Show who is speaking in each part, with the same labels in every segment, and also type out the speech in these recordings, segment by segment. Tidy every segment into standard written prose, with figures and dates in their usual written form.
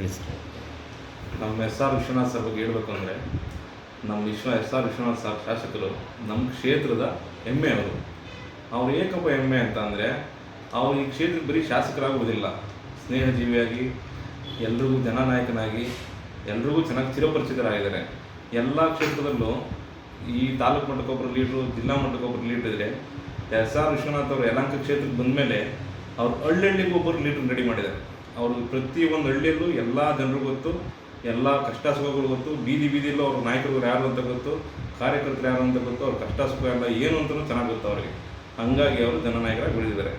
Speaker 1: ಹೇಳಿ ಸರ್.
Speaker 2: ನಮ್ಮ S R Vishwanath sir ಬಗ್ಗೆ ಹೇಳಬೇಕು ಅಂದರೆ, ನಮ್ಮ ಎಸ್ ಆರ್ ವಿಶ್ವನಾಥ್ ಸರ್ ಶಾಸಕರು ನಮ್ಮ ಕ್ಷೇತ್ರದ ಹೆಮ್ಮೆ ಅವರು. ಅವ್ರು ಏಕಪ್ಪ ಹೆಮ್ಮೆ ಅಂತ ಅಂದರೆ, ಅವರು ಈ ಕ್ಷೇತ್ರಕ್ಕೆ ಬರೀ ಶಾಸಕರಾಗುವುದಿಲ್ಲ, ಸ್ನೇಹಜೀವಿಯಾಗಿ ಎಲ್ರಿಗೂ ಜನನಾಯಕನಾಗಿ ಎಲ್ರಿಗೂ ಚೆನ್ನಾಗಿ ಚಿರಪರಿಚಿತರಾಗಿದ್ದಾರೆ. ಎಲ್ಲ ಕ್ಷೇತ್ರದಲ್ಲೂ ಈ ತಾಲೂಕು ಮಟ್ಟಕ್ಕೊಬ್ಬರು ಲೀಡ್ರು, ಜಿಲ್ಲಾ ಮಟ್ಟಕ್ಕೊಬ್ಬರು ಲೀಡ್ರ್ ಇದ್ದರೆ, ಎಸ್ ಆರ್ ವಿಶ್ವನಾಥ್ ಅವರು ಯಲಹಂಕ ಕ್ಷೇತ್ರಕ್ಕೆ ಬಂದ ಮೇಲೆ ಅವ್ರು ಹಳ್ಳಿಗೂ ಒಬ್ಬರು ಲೀಡ್ರ್ ರೆಡಿ ಮಾಡಿದ್ದಾರೆ. ಅವರು ಪ್ರತಿಯೊಂದು ಹಳ್ಳಿಯಲ್ಲೂ ಎಲ್ಲ ಜನರಿಗೂ ಗೊತ್ತು, ಎಲ್ಲ ಕಷ್ಟ ಸುಖಗಳು ಗೊತ್ತು, ಬೀದಿ ಬೀದಿಯಲ್ಲೂ ಅವ್ರ ನಾಯಕರುಗಳು ಯಾರು ಅಂತ ಗೊತ್ತು, ಕಾರ್ಯಕರ್ತರು ಯಾರು ಅಂತ ಗೊತ್ತು, ಅವ್ರ ಕಷ್ಟ ಸುಖ ಎಲ್ಲ ಏನು ಅಂತಲೂ ಚೆನ್ನಾಗಿ ಗೊತ್ತು ಅವರಿಗೆ. ಹಂಗಾಗಿ ಅವರು ಜನನಾಯಕರಾಗಿ ಬೆಳೆದಿದ್ದಾರೆ.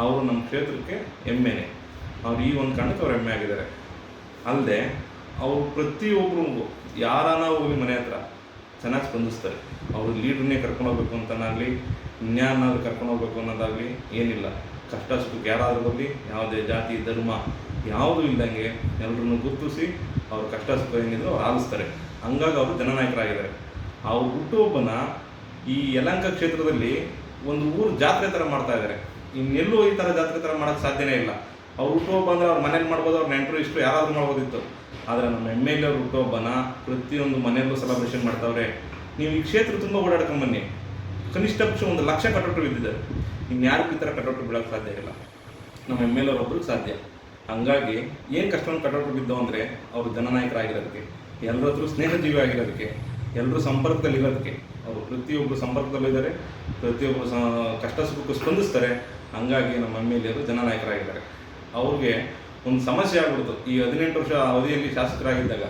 Speaker 2: ಅವರು ನಮ್ಮ ಕ್ಷೇತ್ರಕ್ಕೆ ಹೆಮ್ಮೆನೇ. ಅವ್ರು ಈ ಒಂದು ಕಾರಣಕ್ಕೆ ಅವ್ರು ಹೆಮ್ಮೆ ಆಗಿದ್ದಾರೆ. ಅಲ್ಲದೆ ಅವರು ಪ್ರತಿಯೊಬ್ಬರಿಗೂ ಯಾರಾನ ಹೋಗಿ ಮನೆ ಹತ್ರ ಚೆನ್ನಾಗಿ ಸ್ಪಂದಿಸ್ತಾರೆ. ಅವರು ಲೀಡ್ರನ್ನೇ ಕರ್ಕೊಂಡು ಹೋಗ್ಬೇಕು ಅಂತನಾಗಲಿ, ಇನ್ಯಾರನ್ನಾದ್ರೂ ಕರ್ಕೊಂಡು ಹೋಗ್ಬೇಕು ಅನ್ನೋದಾಗಲಿ ಏನಿಲ್ಲ. ಕಷ್ಟ ಸುಖಕ್ಕೆ ಯಾರಾದರೂ ಬರಲಿ, ಯಾವುದೇ ಜಾತಿ ಧರ್ಮ ಯಾವುದೂ ಇಲ್ದಂಗೆ ಎಲ್ಲರನ್ನು ಗುರುತಿಸಿ ಅವ್ರ ಕಷ್ಟ ಸುಖ ಏನಿದ್ರು ಅವ್ರು ಆಲಿಸ್ತಾರೆ. ಹಂಗಾಗಿ ಅವರು ಜನನಾಯಕರಾಗಿದ್ದಾರೆ. ಅವ್ರ ಹುಟ್ಟುಹಬ್ಬನ ಈ ಯಲಹಂಕ ಕ್ಷೇತ್ರದಲ್ಲಿ ಒಂದು ಊರು ಜಾತ್ರೆ ಥರ ಮಾಡ್ತಾ ಇದ್ದಾರೆ. ಇನ್ನೆಲ್ಲೂ ಈ ಥರ ಜಾತ್ರೆ ಥರ ಮಾಡೋಕ್ಕೆ ಸಾಧ್ಯನೇ ಇಲ್ಲ. ಅವ್ರು ಹುಟ್ಟುಹಬ್ಬ ಅಂದರೆ ಅವ್ರ ಮನೇಲಿ ಮಾಡ್ಬೋದು, ಅವ್ರ ನೆಂಟರು ಇಷ್ಟು ಯಾರಾದರೂ ಮಾಡ್ಬೋದಿತ್ತು. ಆದರೆ ನಮ್ಮ MLA ಅವ್ರ ಹುಟ್ಟುಹಬ್ಬನ ಪ್ರತಿಯೊಂದು ಮನೆಯಲ್ಲೂ ಸೆಲೆಬ್ರೇಷನ್ ಮಾಡ್ತಾವ್ರೆ. ನೀವು ಈ ಕ್ಷೇತ್ರ ತುಂಬ ಓಡಾಡ್ಕೊಂಬನ್ನಿ, ಕನಿಷ್ಠ ಪಕ್ಷ 1 ಲಕ್ಷ ಕಟೌಟು ಬಿದ್ದಿದ್ದಾರೆ. ಇನ್ಯಾರಿಗೂ ಈ ಥರ ಕಟೌಟು ಬೀಳೋಕ್ಕೆ ಸಾಧ್ಯ ಇಲ್ಲ, ನಮ್ಮ MLA ಅವ್ರೊಬ್ರಿಗೆ ಸಾಧ್ಯ. ಹಂಗಾಗಿ ಏನು ಕಷ್ಟವನ್ನು ಕಟೌಟು ಬಿದ್ದವು ಅಂದರೆ, ಅವರು ಜನನಾಯಕರಾಗಿರೋದಕ್ಕೆ, ಎಲ್ಲರ ಹತ್ರ ಸ್ನೇಹಜೀವಿ ಆಗಿರೋದಕ್ಕೆ, ಎಲ್ಲರೂ ಸಂಪರ್ಕದಲ್ಲಿರೋದಕ್ಕೆ. ಅವರು ಪ್ರತಿಯೊಬ್ಬರು ಸಂಪರ್ಕದಲ್ಲಿದ್ದಾರೆ, ಪ್ರತಿಯೊಬ್ಬರು ಕಷ್ಟ ಸುಖಕ್ಕೂ ಸ್ಪಂದಿಸ್ತಾರೆ. ಹಂಗಾಗಿ ನಮ್ಮ MLA ಅವರು ಜನನಾಯಕರಾಗಿದ್ದಾರೆ. ಅವ್ರಿಗೆ ಒಂದು ಸಮಸ್ಯೆ ಆಗ್ಬಿಡ್ತು. ಈ 18 ವರ್ಷ ಅವಧಿಯಲ್ಲಿ ಶಾಸಕರಾಗಿದ್ದಾಗ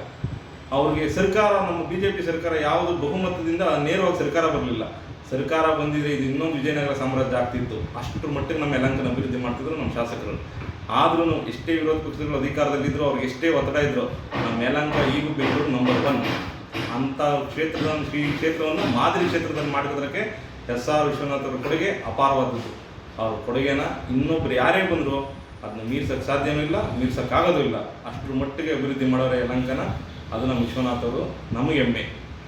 Speaker 2: ಅವ್ರಿಗೆ ಸರ್ಕಾರ, ನಮ್ಮ BJP ಸರ್ಕಾರ ಯಾವುದು ಬಹುಮತದಿಂದ ನೇರವಾಗಿ ಸರ್ಕಾರ ಬರಲಿಲ್ಲ. ಸರ್ಕಾರ ಬಂದಿದ್ರೆ ಇದು ಇನ್ನೊಂದು ವಿಜಯನಗರ ಸಾಮ್ರಾಜ್ಯ ಆಗ್ತಿತ್ತು. ಅಷ್ಟರ ಮಟ್ಟಿಗೆ ನಮ್ಮ ಯಲಹಂಕನ ಅಭಿವೃದ್ಧಿ ಮಾಡ್ತಿದ್ರು ನಮ್ಮ ಶಾಸಕರು. ಆದ್ರೂ ಎಷ್ಟೇ ವಿರೋಧ ಪಕ್ಷಗಳು ಅಧಿಕಾರದಲ್ಲಿದ್ದರು, ಅವ್ರಿಗೆ ಎಷ್ಟೇ ಒತ್ತಡ ಇದ್ರು, ನಮ್ಮ ಯಲಹಂಕ ಈಗೂ ಬೆಂಗಳೂರು ನಂಬರ್ 1 ಅಂಥ ಈ ಕ್ಷೇತ್ರವನ್ನು ಮಾದರಿ ಕ್ಷೇತ್ರದಲ್ಲಿ ಮಾಡಿರೋದಕ್ಕೆ ಎಸ್ ಆರ್ ವಿಶ್ವನಾಥ್ ಅವರ ಕೊಡುಗೆ ಅಪಾರವಾದದ್ದು. ಅವ್ರ ಕೊಡುಗೆನ ಇನ್ನೊಬ್ರು ಯಾರೇ ಬಂದರೂ ಅದನ್ನ ಮೀರ್ಸೋಕ್ಕೆ ಸಾಧ್ಯವೂ ಇಲ್ಲ, ಮೀರ್ಸೋಕ್ಕಾಗೋದೂ ಇಲ್ಲ. ಅಷ್ಟರ ಮಟ್ಟಿಗೆ ಅಭಿವೃದ್ಧಿ ಮಾಡೋರೆ ಯಲಹಂಕನ. ಅದು ನಮ್ಮ ವಿಶ್ವನಾಥ್ ಅವರು ನಮಗೆ ಹೆಮ್ಮೆ.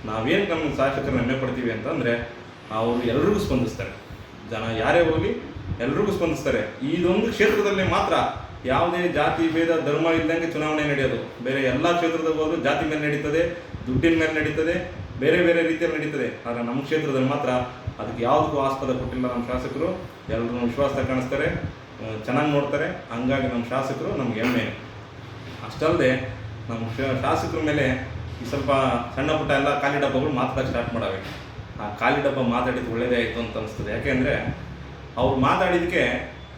Speaker 2: ನಾವೇನು ನಮ್ಮ ಶಾಸಕರನ್ನ ಹೆಮ್ಮೆ ಪಡ್ತೀವಿ ಅಂತಂದರೆ, ಅವರು ಎಲ್ರಿಗೂ ಸ್ಪಂದಿಸ್ತಾರೆ. ಜನ ಯಾರೇ ಹೋಗಲಿ ಎಲ್ರಿಗೂ ಸ್ಪಂದಿಸ್ತಾರೆ. ಇದೊಂದು ಕ್ಷೇತ್ರದಲ್ಲಿ ಮಾತ್ರ ಯಾವುದೇ ಜಾತಿ ಭೇದ ಧರ್ಮ ಇಲ್ಲದಂಗೆ ಚುನಾವಣೆ ನಡೆಯೋದು. ಬೇರೆ ಎಲ್ಲ ಕ್ಷೇತ್ರದಾಗ ಹೋದರೂ ಜಾತಿ ಮೇಲೆ ನಡೀತದೆ, ದುಡ್ಡಿನ ಮೇಲೆ ನಡೀತದೆ, ಬೇರೆ ಬೇರೆ ರೀತಿಯಲ್ಲಿ ನಡೀತದೆ. ಆದರೆ ನಮ್ಮ ಕ್ಷೇತ್ರದಲ್ಲಿ ಮಾತ್ರ ಅದಕ್ಕೆ ಯಾವುದಕ್ಕೂ ಆಸ್ಪದ ಕೊಟ್ಟಿಲ್ಲ ನಮ್ಮ ಶಾಸಕರು. ಎಲ್ಲರೂ ವಿಶ್ವಾಸ ಕಾಣಿಸ್ತಾರೆ, ಚೆನ್ನಾಗಿ ನೋಡ್ತಾರೆ. ಹಂಗಾಗಿ ನಮ್ಮ ಶಾಸಕರು ನಮ್ಗೆ ಹೆಮ್ಮೆ. ಅಷ್ಟಲ್ಲದೆ ನಮ್ಮ ಶಾಸಕರ ಮೇಲೆ ಈ ಸ್ವಲ್ಪ ಸಣ್ಣ ಪುಟ್ಟ ಎಲ್ಲ ಖಾಲಿ ಡಬ್ಬಗಳು ಮಾತಾಡೋಕ್ಕೆ ಸ್ಟಾರ್ಟ್ ಮಾಡವೆ. ಆ ಖಾಲಿ ಡಬ್ಬ ಮಾತಾಡಿದ್ದು ಒಳ್ಳೆಯದೇ ಆಯಿತು ಅಂತ ಅನಿಸ್ತದೆ. ಯಾಕೆಂದರೆ ಅವ್ರು ಮಾತಾಡಿದ್ದಕ್ಕೆ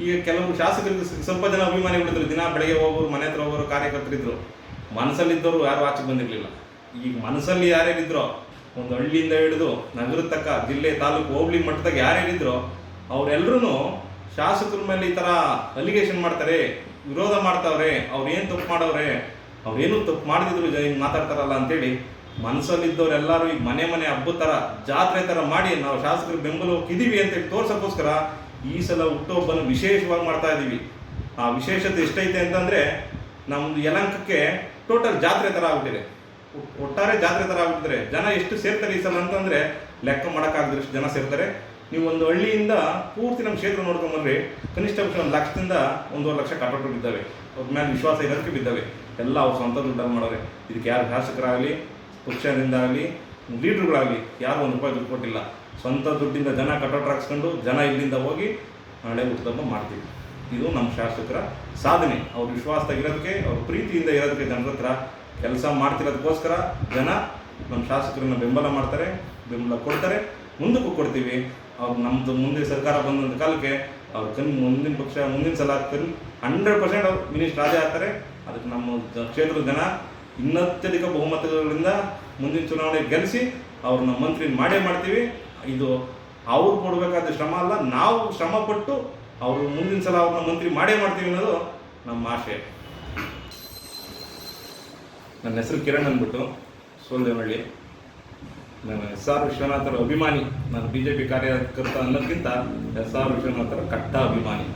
Speaker 2: ಈಗ ಕೆಲವರು ಶಾಸಕರಿಗೆ ಸ್ವಲ್ಪ ಜನ ಅಭಿಮಾನಿಗಳಿದ್ರು. ದಿನ ಬೆಳಗ್ಗೆ ಹೋಗೋರು, ಮನೆ ಹತ್ರ ಹೋಗೋರು ಕಾರ್ಯಕರ್ತರಿದ್ದರು. ಮನಸ್ಸಲ್ಲಿದ್ದವರು ಯಾರು ಆಚೆಗೆ ಬಂದಿರಲಿಲ್ಲ. ಈಗ ಮನಸ್ಸಲ್ಲಿ ಯಾರ್ಯಾರಿದ್ರೋ, ಒಂದು ಹಳ್ಳಿಯಿಂದ ಹಿಡಿದು ನಗರದ ತಕ್ಕ, ಜಿಲ್ಲೆ ತಾಲೂಕು ಹೋಬಳಿ ಮಟ್ಟದಾಗ ಯಾರ್ಯಾರಿದ್ರೋ ಅವರೆಲ್ಲರೂ ಶಾಸಕರ ಮೇಲೆ ಈ ಥರ ಅಲಿಗೇಷನ್ ಮಾಡ್ತಾರೆ, ವಿರೋಧ ಮಾಡ್ತಾವ್ರೆ, ಅವ್ರೇನು ತಪ್ಪು ಮಾಡವ್ರೆ, ಅವ್ರೇನು ತಪ್ಪು ಮಾಡಿದ್ರು ಹಿಂಗೆ ಮಾತಾಡ್ತಾರಲ್ಲ ಅಂತೇಳಿ ಮನಸ್ಸಲ್ಲಿದ್ದವರೆಲ್ಲರೂ ಈಗ ಮನೆ ಮನೆ ಹಬ್ಬದ ಥರ, ಜಾತ್ರೆ ಥರ ಮಾಡಿ ನಾವು ಶಾಸಕರ ಬೆಂಬಲಕ್ಕಿದ್ದೀವಿ ಅಂತೇಳಿ ತೋರ್ಸೋಕ್ಕೋಸ್ಕರ ಈ ಸಲ ಹುಟ್ಟುಹಬ್ಬನ ವಿಶೇಷವಾಗಿ ಮಾಡ್ತಾ ಇದ್ದೀವಿ. ಆ ವಿಶೇಷತೆ ಎಷ್ಟೈತೆ ಅಂತಂದರೆ, ನಮ್ಮದು ಯಲಹಂಕಕ್ಕೆ ಟೋಟಲ್ ಜಾತ್ರೆ ಥರ ಆಗ್ಬಿಟ್ಟಿದೆ. ಒಟ್ಟಾರೆ ಜಾತ್ರೆ ಥರ ಆಗ್ಬಿಟ್ಟಿದ್ರೆ ಜನ ಎಷ್ಟು ಸೇರ್ತಾರೆ ಈ ಸಲ ಅಂತಂದರೆ ಲೆಕ್ಕ ಮಾಡೋಕ್ಕಾಗದಷ್ಟು ಜನ ಸೇರ್ತಾರೆ. ನೀವು ಒಂದು ಹಳ್ಳಿಯಿಂದ ಪೂರ್ತಿ ನಮ್ಮ ಕ್ಷೇತ್ರ ನೋಡ್ಕೊಂಬಂದ್ರೆ ಕನಿಷ್ಠ ಪಕ್ಷ 1 ಲಕ್ಷದಿಂದ 1.5 ಲಕ್ಷ ಕಟೌಟು ಬಿದ್ದಾವೆ. ಅವ್ರ ಮೇಲೆ ವಿಶ್ವಾಸ ಇರೋದಕ್ಕೆ ಬಿದ್ದಾವೆ. ಎಲ್ಲ ಅವ್ರು ಸ್ವಂತ ದುಡ್ಡಲ್ಲಿ ಮಾಡೋರೆ. ಇದಕ್ಕೆ ಯಾರು ಶಾಸಕರಾಗಲಿ, ಪಕ್ಷದಿಂದಾಗಲಿ, ಲೀಡ್ರುಗಳಾಗಲಿ ಯಾರು 1 ರೂಪಾಯಿ ದುಡ್ಡು ಕೊಟ್ಟಿಲ್ಲ. ಸ್ವಂತ ದುಡ್ಡಿಂದ ಜನ ಕಟೌಟ್ ಹಾಕ್ಸ್ಕೊಂಡು ಜನ ಇಲ್ಲಿಂದ ಹೋಗಿ ನಾಳೆ ಹುಟ್ಟುಹಬ್ಬ ಮಾಡ್ತೀವಿ. ಇದು ನಮ್ಮ ಶಾಸಕರ ಸಾಧನೆ. ಅವ್ರ ವಿಶ್ವಾಸದಾಗಿರೋದಕ್ಕೆ, ಅವ್ರ ಪ್ರೀತಿಯಿಂದ ಇರೋದಕ್ಕೆ, ಜನರ ಹತ್ರ ಕೆಲಸ ಮಾಡ್ತಿರೋದಕ್ಕೋಸ್ಕರ ಜನ ನಮ್ಮ ಶಾಸಕರನ್ನ ಬೆಂಬಲ ಮಾಡ್ತಾರೆ, ಬೆಂಬಲ ಕೊಡ್ತಾರೆ, ಮುಂದಕ್ಕೂ ಕೊಡ್ತೀವಿ. ಅವ್ರು ನಮ್ಮದು ಮುಂದೆ ಸರ್ಕಾರ ಬಂದಂಥ ಕಾಲಕ್ಕೆ ಅವ್ರು ಮುಂದಿನ ಸಲ 100% ಅವ್ರು ಮಿನಿಸ್ಟರ್ ರಾಜೇ ಆಗ್ತಾರೆ. ಅದಕ್ಕೆ ನಮ್ಮ ಕ್ಷೇತ್ರದ ಜನ ಇನ್ನತ್ಯಧಿಕ ಬಹುಮತಗಳಿಂದ ಮುಂದಿನ ಚುನಾವಣೆ ಗೆಲ್ಲಿಸಿ ಅವ್ರನ್ನ ಮಂತ್ರಿ ಮಾಡೇ ಮಾಡ್ತೀವಿ. ಇದು ಅವ್ರು ಕೊಡಬೇಕಾದ ಶ್ರಮ ಅಲ್ಲ, ನಾವು ಶ್ರಮಪಟ್ಟು ಅವರು ಮುಂದಿನ ಸಲ ಅವ್ರನ್ನ ಮಂತ್ರಿ ಮಾಡೇ ಮಾಡ್ತೀವಿ ಅನ್ನೋದು ನಮ್ಮ ಆಶೆ. ನನ್ನ ಹೆಸರು ಕಿರಣ್ ಅಂದ್ಬಿಟ್ಟು, ಸೋಲ್ದೇವಳ್ಳಿ. ನಾನು ಎಸ್ ಆರ್ ವಿಶ್ವನಾಥರ ಅಭಿಮಾನಿ. ನಾನು BJP ಕಾರ್ಯಕರ್ತ ಅನ್ನೋದಕ್ಕಿಂತ ಎಸ್ ಆರ್ ವಿಶ್ವನಾಥರ ಕಟ್ಟ ಅಭಿಮಾನಿ.